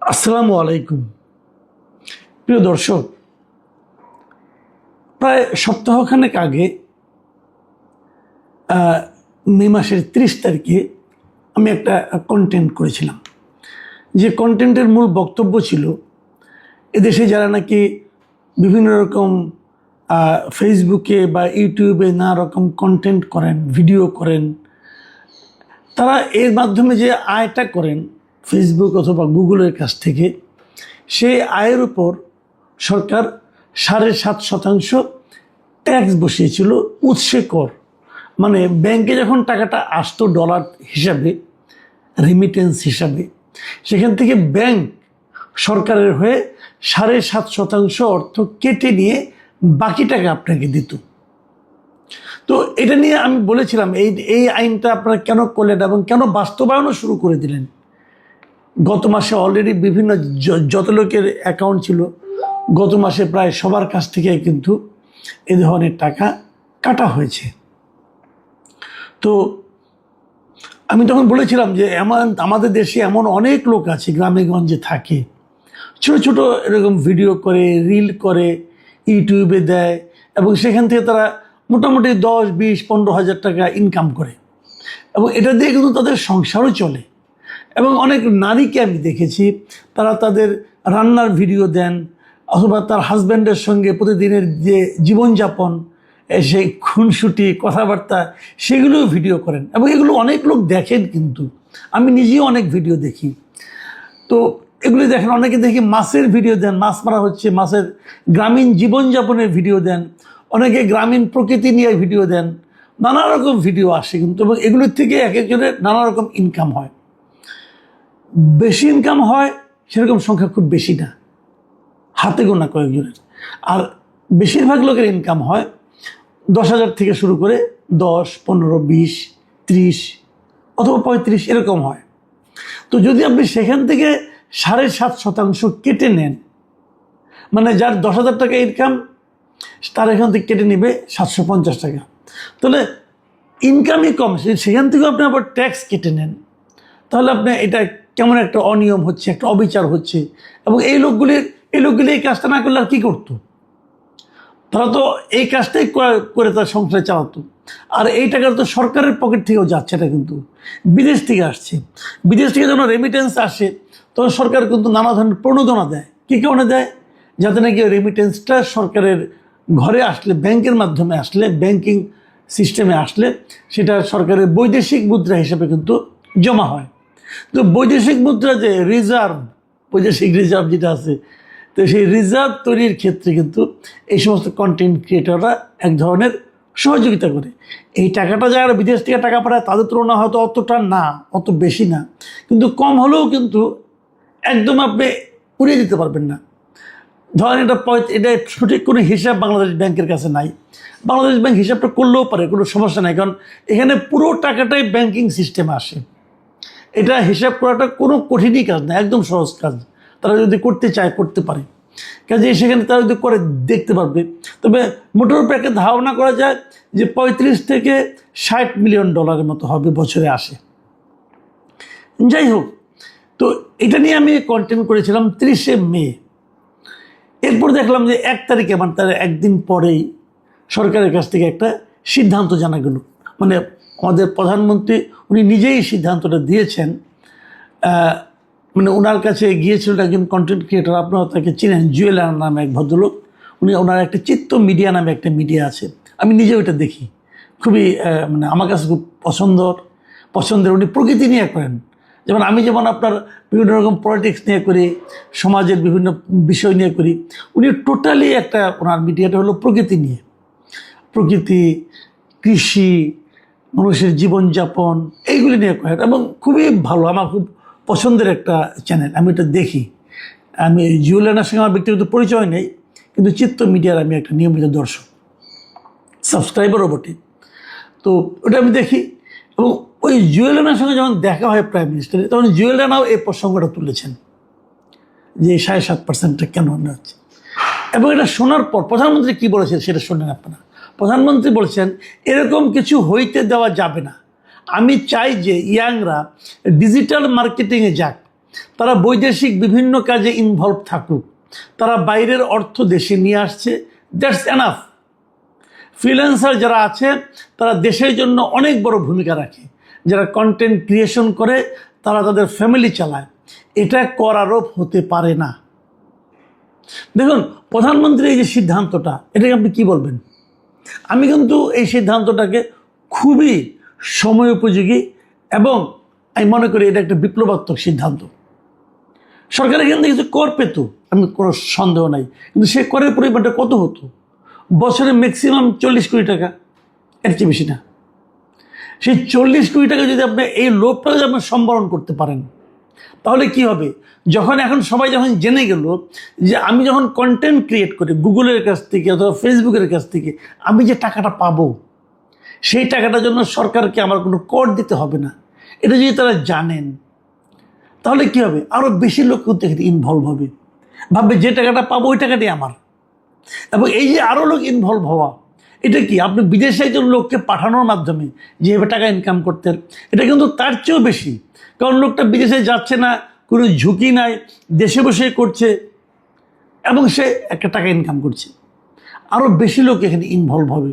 আসসালামু আলাইকুম। প্রিয় দর্শক, প্রায় সপ্তাহখানেক আগে মে মাসের 30 তারিখে আমি একটা কন্টেন্ট করেছিলাম। যে কন্টেন্টের মূল বক্তব্য ছিল এদেশে যারা নাকি বিভিন্ন রকম ফেসবুকে বা ইউটিউবে নানা রকম কন্টেন্ট করেন, ভিডিও করেন, তারা এর মাধ্যমে যে আয়টা করেন ফেসবুক অথবা গুগলের কাছ থেকে, সেই আয়ের উপর সরকার 7.5% ট্যাক্স বসিয়েছিল, উৎসে কর। মানে ব্যাংকে যখন টাকাটা আসতো ডলার হিসাবে, রেমিটেন্স হিসাবে, সেখান থেকে ব্যাংক সরকারের হয়ে 7.5% অর্থ কেটে নিয়ে বাকি টাকা আপনাকে দিত। তো এটা নিয়ে আমি বলেছিলাম এই আইনটা আপনারা কেন করলেন এবং কেন বাস্তবায়নও শুরু করে দিলেন। গত মাসে অলরেডি বিভিন্ন যত লোকের অ্যাকাউন্ট ছিল, গত মাসে প্রায় সবার কাছ থেকে কিন্তু এ ধরনের টাকা কাটা হয়েছে। তো আমি তখন বলেছিলাম যে আমাদের দেশে এমন অনেক লোক আছে গ্রামে গঞ্জে থাকে, ছোট ছোট এরকম ভিডিও করে, রিল করে, ইউটিউবে দেয় এবং সেখান থেকে তারা মোটামুটি 10, 20, 15 হাজার টাকা ইনকাম করে এবং এটা দিয়ে কিন্তু তাদের সংসারও চলে। এবং অনেক নারীকে আমি দেখেছি, তারা তাদের রান্নার ভিডিও দেন অথবা তার হাজব্যান্ডের সঙ্গে প্রতিদিনের যে জীবনযাপন, সেই খুনসুটি কথাবার্তা, সেগুলোও ভিডিও করেন এবং এগুলো অনেক লোক দেখেন। কিন্তু আমি নিজেও অনেক ভিডিও দেখি। তো এগুলি দেখেন, অনেকে দেখি মাছের ভিডিও দেন, মাছ মারা হচ্ছে, মাছের গ্রামীণ জীবনযাপনের ভিডিও দেন, অনেকে গ্রামীণ প্রকৃতি নিয়ে ভিডিও দেন, নানা রকম ভিডিও আসে কিন্তু, এবং এগুলোর থেকে এক একজনের নানা রকম ইনকাম হয়। বেশি ইনকাম হয় সেরকম সংখ্যা খুব বেশি না, হাতে গোনা কয়েকজনের। আর বেশিরভাগ লোকের ইনকাম হয় 10,000 থেকে শুরু করে 10, 15, 20, 30 অথবা 35 এরকম হয়। তো যদি আপনি সেখান থেকে 7.5% কেটে নেন, মানে যার 10,000 টাকা ইনকাম, তার এখান থেকে কেটে নেবে 750 টাকা, তাহলে ইনকামই কম, সেখান থেকেও আপনি আবার ট্যাক্স কেটে নেন, তাহলে আপনি এটা কেমন একটা অনিয়ম হচ্ছে, একটা অবিচার হচ্ছে। এবং এই লোকগুলি এই কাজটা না করলে আর কী করতো? তারা তো এই কাজটাই করে তার সংসার চালাতো। আর এই টাকা তো সরকারের পকেট থেকেও যাচ্ছে, এটা কিন্তু বিদেশ থেকে আসছে। বিদেশ থেকে যখন রেমিটেন্স আসে তখন সরকার কিন্তু নানা ধরনের প্রণোদনা দেয়। কী কারণে দেয়? যাতে নাকি রেমিটেন্সটা সরকারের ঘরে আসলে, ব্যাংকের মাধ্যমে আসলে, ব্যাংকিং সিস্টেমে আসলে সেটা সরকারের বৈদেশিক মুদ্রা হিসেবে কিন্তু জমা হয়। তো বৈদেশিক মুদ্রা যে রিজার্ভ, বৈদেশিক রিজার্ভ যেটা আছে, তো সেই রিজার্ভ তৈরির ক্ষেত্রে কিন্তু এই সমস্ত কন্টেন্ট ক্রিয়েটররা এক ধরনের সহযোগিতা করে। এই টাকাটা যারা বিদেশ থেকে টাকা পাঠায় তাদের তুলনা হয়তো অতটা না, অত বেশি না, কিন্তু কম হলেও কিন্তু একদম আপনি উড়িয়ে দিতে পারবেন না। ধরেন এটা সঠিক কোনো হিসাব বাংলাদেশ ব্যাংকের কাছে নাই। বাংলাদেশ ব্যাংক হিসাবটা করলেও পারে, কোনো সমস্যা নাই, কারণ এখানে পুরো টাকাটাই ব্যাংকিং সিস্টেমে আসে। এটা হিসাব করাটা কোনো কঠিনই কাজ না, একদম সহজ কাজ। তারা যদি করতে চায় করতে পারে, কাজে সেখানে তারা যদি করে দেখতে পারবে। তবে মোটের উপর একটা ধারণা করা যায় যে 35 থেকে 60 মিলিয়ন ডলারের মতো হবে বছরে আসে। যাই হোক, তো এটা নিয়ে আমি কন্টেন্ট করেছিলাম 30শে মে। এরপর দেখলাম যে 1 তারিখে, মানে তার একদিন পরেই সরকারের কাছ থেকে একটা সিদ্ধান্ত জানা গেল। মানে আমাদের প্রধানমন্ত্রী উনি নিজেই সিদ্ধান্তটা দিয়েছেন। মানে ওনার কাছে গিয়েছিল একজন কন্টেন্ট ক্রিয়েটর, আপনারা তাকে চিনেন, জুয়েলার নামে এক ভদ্রলোক। ওনার একটা চিত্ত মিডিয়া নামে একটা মিডিয়া আছে, আমি নিজে ওইটা দেখি, খুবই মানে আমার কাছে খুব পছন্দের। উনি প্রকৃতি নিয়ে করেন, যেমন আমি যেমন আপনার বিভিন্ন রকম পলিটিক্স নিয়ে করি, সমাজের বিভিন্ন বিষয় নিয়ে করি, উনি টোটালি একটা, ওনার মিডিয়াটা হলো প্রকৃতি নিয়ে, প্রকৃতি, কৃষি, মানুষের জীবনযাপন, এইগুলি নিয়ে করেন এবং খুবই ভালো, আমার খুব পছন্দের একটা চ্যানেল, আমি এটা দেখি। আমি জুয়েলারের সঙ্গে আমার ব্যক্তিগত পরিচয় নেই, কিন্তু চিত্ত মিডিয়ার আমি একটা নিয়মিত দর্শক, সাবস্ক্রাইবারও বটে। তো ওটা আমি দেখি এবং ওই জুয়েলারের সঙ্গে যখন দেখা হয় প্রাইম মিনিস্টারের, তখন জুয়েলাররাও এই প্রসঙ্গটা তুলেছেন যে 7.5%টা কেন হচ্ছে। এবং এটা শোনার পর প্রধানমন্ত্রী কী বলেছেন সেটা শোনেন আপনারা। প্রধানমন্ত্রী বলছেন এরকম কিছু হইতে দেওয়া যাবে না। আমি চাই যে ইয়াংরা ডিজিটাল মার্কেটিংয়ে যাক, তারা বৈদেশিক বিভিন্ন কাজে ইনভলভ থাকুক, তারা বাইরের অর্থ দেশে নিয়ে আসছে, দ্যাটস এনাফ। ফ্রিল্যান্সার যারা আছে তারা দেশের জন্য অনেক বড় ভূমিকা রাখে, যারা কন্টেন্ট ক্রিয়েশন করে তারা তাদের ফ্যামিলি চালায়, এটা কর আরোপ হতে পারে না। দেখুন, প্রধানমন্ত্রীর এই যে সিদ্ধান্তটা, এটাকে আপনি কি বলবেন? আমি কিন্তু এই সিদ্ধান্তটাকে খুবই সময় উপযোগী এবং আমি মনে করি এটা একটা বিপ্লবাত্মক সিদ্ধান্ত। সরকার এখান থেকে কিছু কর পেত, আমি কোনো সন্দেহ নাই, কিন্তু সে করের পরিমাণটা কত হতো? বছরে ম্যাক্সিমাম 40 কোটি টাকা, এর চেয়ে বেশি না। সেই 40 কোটি টাকা যদি আপনি এই লোভটা যদি আপনি সম্বরণ করতে পারেন, তাহলে কি হবে? এখন সবাই যখন জেনে গেল যে আমি যখন কন্টেন্ট ক্রিয়েট করি গুগলের কাছ থেকে অথবা ফেসবুকের কাছ থেকে, আমি যে টাকাটা পাবো সেই টাকাটার জন্য সরকারকে আমার কোনো কর দিতে হবে না, এটা যদি তারা জানেন, তাহলে কি হবে? আরও বেশি লোক কিন্তু এখানে ইনভলভ হবে, ভাববে যে টাকাটা পাবো ওই টাকাটাই আমার। এবং এই যে আরও লোক ইনভলভ হওয়া, এটা কি আপনি বিদেশে একজন লোককে পাঠানোর মাধ্যমে যেভাবে টাকা ইনকাম করতেন, এটা কিন্তু তার চেয়েও বেশি, কারণ লোকটা বিদেশে যাচ্ছে না, কোনো ঝুঁকি নাই, দেশে বসে করছে এবং সে একটা টাকা ইনকাম করছে। আরও বেশি লোক এখানে ইনভলভ হবে।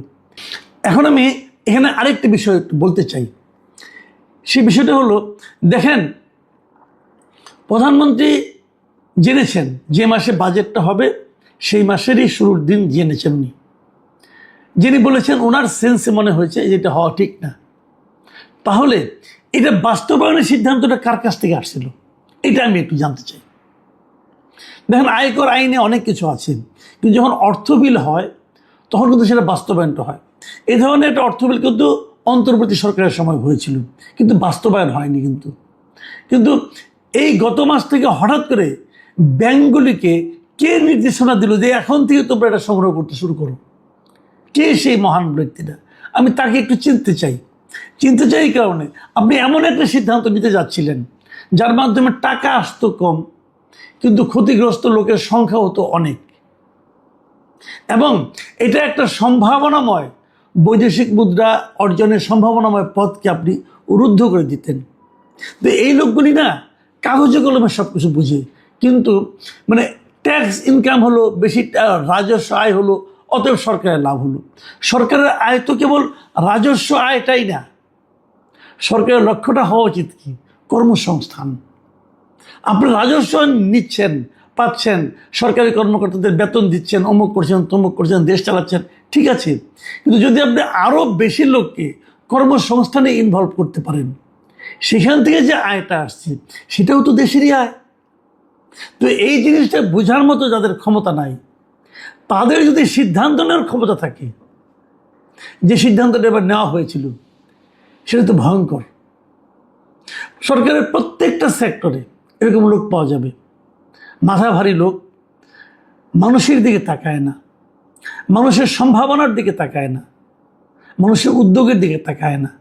এখন আমি এখানে আরেকটি বিষয় একটু বলতে চাই। সেই বিষয়টা হলো, দেখেন, প্রধানমন্ত্রী জেনেছেন যে মাসে বাজেটটা হবে সেই মাসেরই শুরুর দিন জেনেছেন উনি, যিনি বলেছেন ওনার সেন্সে মনে হয়েছে যেটা হওয়া ঠিক না। তাহলে এটা বাস্তবায়নের সিদ্ধান্তটা কার কাছ থেকে আসছিল, এটা আমি একটু জানতে চাই। দেখেন, আয়কর আইনে অনেক কিছু আছে, কিন্তু যখন অর্থ বিল হয় তখন কিন্তু সেটা বাস্তবায়নটা হয়। এই ধরনের একটা অর্থ বিল কিন্তু অন্তর্বর্তী সরকারের সময় হয়েছিল, কিন্তু বাস্তবায়ন হয়নি। কিন্তু এই গত মাস থেকে হঠাৎ করে ব্যাংকগুলিকে কে নির্দেশনা দিল যে এখন থেকে তোমরা এটা সংগ্রহ করতে শুরু করো? কে সেই মহান ব্যক্তিটা? আমি তাকে একটু চিনতে চাই এই কারণে, আপনি এমন একটা সিদ্ধান্ত নিতে যাচ্ছিলেন যার মাধ্যমে টাকা আসতো কম, কিন্তু ক্ষতিগ্রস্ত লোকের সংখ্যা হতো অনেক, এবং এটা একটা সম্ভাবনাময় বৈদেশিক মুদ্রা অর্জনের সম্ভাবনাময় পথকে আপনি রুদ্ধ করে দিতেন। তো এই লোকগুলি না কাগজে কলমে সব কিছু বুঝে, কিন্তু মানে ট্যাক্স ইনকাম হলো বেশি, রাজস্ব আয় হলো, অতএব সরকারের লাভ হলো। সরকারের আয় তো কেবল রাজস্ব আয়টাই না, সরকারের লক্ষ্যটা হওয়া উচিত কি? কর্মসংস্থান। আপনি রাজস্ব নিচ্ছেন, পাচ্ছেন, সরকারি কর্মকর্তাদের বেতন দিচ্ছেন, অমুক করছেন, তমুক করছেন, দেশ চালাচ্ছেন, ঠিক আছে, কিন্তু যদি আপনি আরও বেশি লোককে কর্মসংস্থানে ইনভলভ করতে পারেন, সেখান থেকে যে আয়টা আসছে সেটাও তো দেশেরই আয়। তো এই জিনিসটা বোঝার মতো যাদের ক্ষমতা নাই, তাদের যদি সিদ্ধান্ত নেওয়ার ক্ষমতা থাকে, যে সিদ্ধান্তটা এবার নেওয়া হয়েছিল সেটা তো ভয়ঙ্কর। সরকারের প্রত্যেকটা সেক্টরে এরকম লোক পাওয়া যাবে, মাথা ভারী লোক, মানুষের দিকে তাকায় না, মানুষের সম্ভাবনার দিকে তাকায় না, মানুষের উদ্যোগের দিকে তাকায় না।